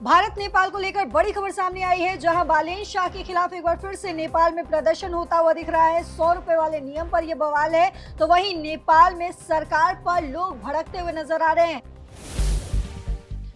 भारत नेपाल को लेकर बड़ी खबर सामने आई है, जहां बालेन शाह के खिलाफ एक बार फिर से नेपाल में प्रदर्शन होता हुआ दिख रहा है। 100 रुपए वाले नियम पर यह बवाल है, तो वहीं नेपाल में सरकार पर लोग भड़कते हुए नजर आ रहे हैं।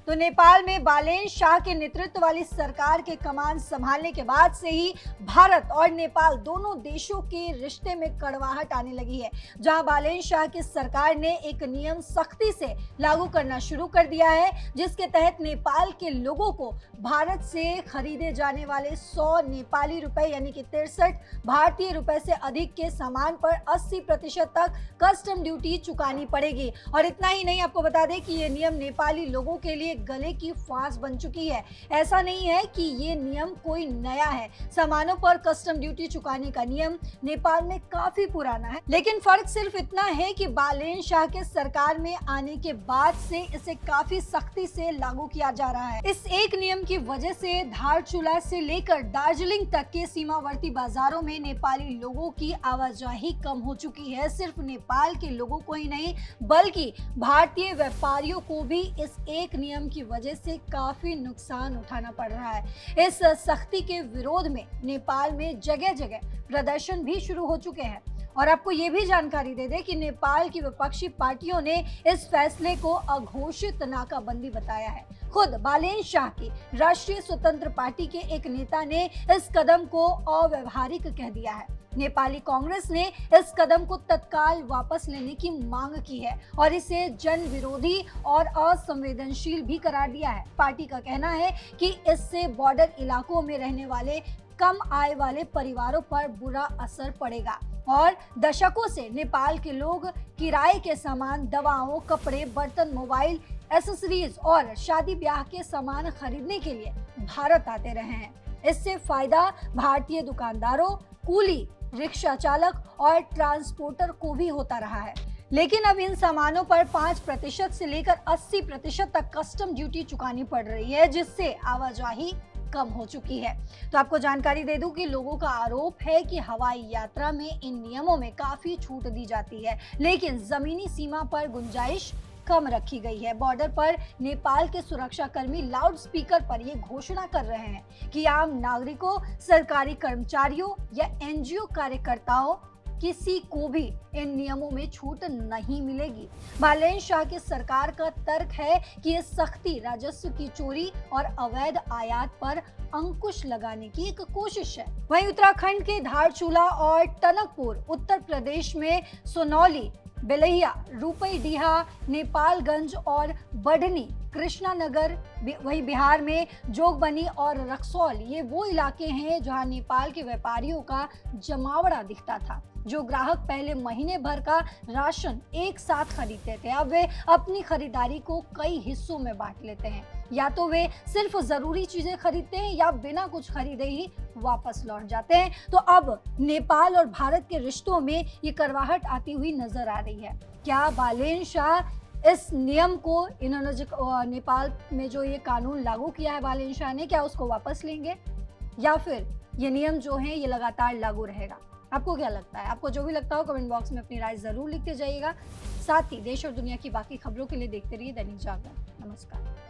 तो नेपाल में बालेन शाह के नेतृत्व वाली सरकार के कमान संभालने के बाद से ही भारत और नेपाल दोनों देशों के रिश्ते में कड़वाहट आने लगी है, जहां बालेन शाह की सरकार ने एक नियम सख्ती से लागू करना शुरू कर दिया है, जिसके तहत नेपाल के लोगों को भारत से खरीदे जाने वाले 100 नेपाली रुपए यानी कि 63 भारतीय रुपए से अधिक के सामान पर 80% तक कस्टम ड्यूटी चुकानी पड़ेगी। और इतना ही नहीं, आपको बता दें कि ये नियम नेपाली लोगों के लिए गले की फांस बन चुकी है। ऐसा नहीं है कि ये नियम कोई नया है, सामानों पर कस्टम ड्यूटी चुकाने का नियम नेपाल में काफी पुराना है, लेकिन फर्क सिर्फ इतना है कि बालेन शाह के सरकार में आने के बाद से इसे काफी सख्ती से लागू किया जा रहा है। इस एक नियम की वजह से धारचूला से लेकर दार्जिलिंग तक के सीमावर्ती बाजारों में नेपाली लोगों की आवाजाही कम हो चुकी है। सिर्फ नेपाल के लोगों को ही नहीं, बल्कि भारतीय व्यापारियों को भी इस एक नियम की वजह से काफी नुकसान उठाना पड़ रहा है। इस सख्ती के विरोध में नेपाल में जगह जगह प्रदर्शन भी शुरू हो चुके हैं। और आपको ये भी जानकारी दे दें कि नेपाल की विपक्षी पार्टियों ने इस फैसले को अघोषित नाकाबंदी बताया है। खुद बालेन शाह की राष्ट्रीय स्वतंत्र पार्टी के एक नेता ने इस कदम को अव्यावहारिक कह दिया है। नेपाली कांग्रेस ने इस कदम को तत्काल वापस लेने की मांग की है और इसे जन विरोधी और असंवेदनशील भी करार दिया है। पार्टी का कहना है कि इससे बॉर्डर इलाकों में रहने वाले कम आय वाले परिवारों पर बुरा असर पड़ेगा और दशकों से नेपाल के लोग किराए के सामान, दवाओं, कपड़े, बर्तन, मोबाइल, एसेसरीज और शादी ब्याह के सामान खरीदने के लिए भारत आते रहे हैं। इससे फायदा भारतीय दुकानदारों, कुली, रिक्शा चालक और ट्रांसपोर्टर को भी होता रहा है। लेकिन अब इन सामानों पर 5% से लेकर 80% तक कस्टम ड्यूटी चुकानी पड़ रही है, जिससे आवाजाही कम हो चुकी है। तो आपको जानकारी दे दूं कि लोगों का आरोप है कि हवाई यात्रा में इन नियमों में काफी छूट दी जाती है, लेकिन जमीनी सीमा पर गुंजाइश कम रखी गई है। बॉर्डर पर नेपाल के सुरक्षा कर्मी लाउड स्पीकर पर यह घोषणा कर रहे हैं कि आम नागरिकों, सरकारी कर्मचारियों या एनजीओ कार्यकर्ताओं किसी को भी इन नियमों में छूट नहीं मिलेगी। बालेन शाह की सरकार का तर्क है कि ये सख्ती राजस्व की चोरी और अवैध आयात पर अंकुश लगाने की एक कोशिश है। वहीं उत्तराखंड के धारचूला और टनकपुर, उत्तर प्रदेश में सोनौली, बेलहिया, रूपईडीहा, नेपालगंज और बढ़नी, कृष्णानगर, वही बिहार में जोगबनी और रक्सौल, ये वो इलाके हैं जहां नेपाल के व्यापारियों का जमावड़ा दिखता था। जो ग्राहक पहले महीने भर का राशन एक साथ खरीदते थे, अब वे अपनी खरीदारी को कई हिस्सों में बांट लेते हैं। या तो वे सिर्फ जरूरी चीजें खरीदते हैं या बिना कुछ खरीदे ही वापस लौट जाते हैं। तो अब नेपाल और भारत के रिश्तों में ये कड़वाहट आती हुई नजर आ रही है। क्या बालेन शाह इस नियम को, इन्होंने जो नेपाल में जो ये कानून लागू किया है बालेन शाह ने, क्या उसको वापस लेंगे या फिर ये नियम जो है ये लगातार लागू रहेगा? आपको क्या लगता है? आपको जो भी लगता हो कमेंट बॉक्स में अपनी राय जरूर लिखते जाइएगा। साथ ही देश और दुनिया की बाकी खबरों के लिए देखते रहिए दैनिक जागरण। नमस्कार।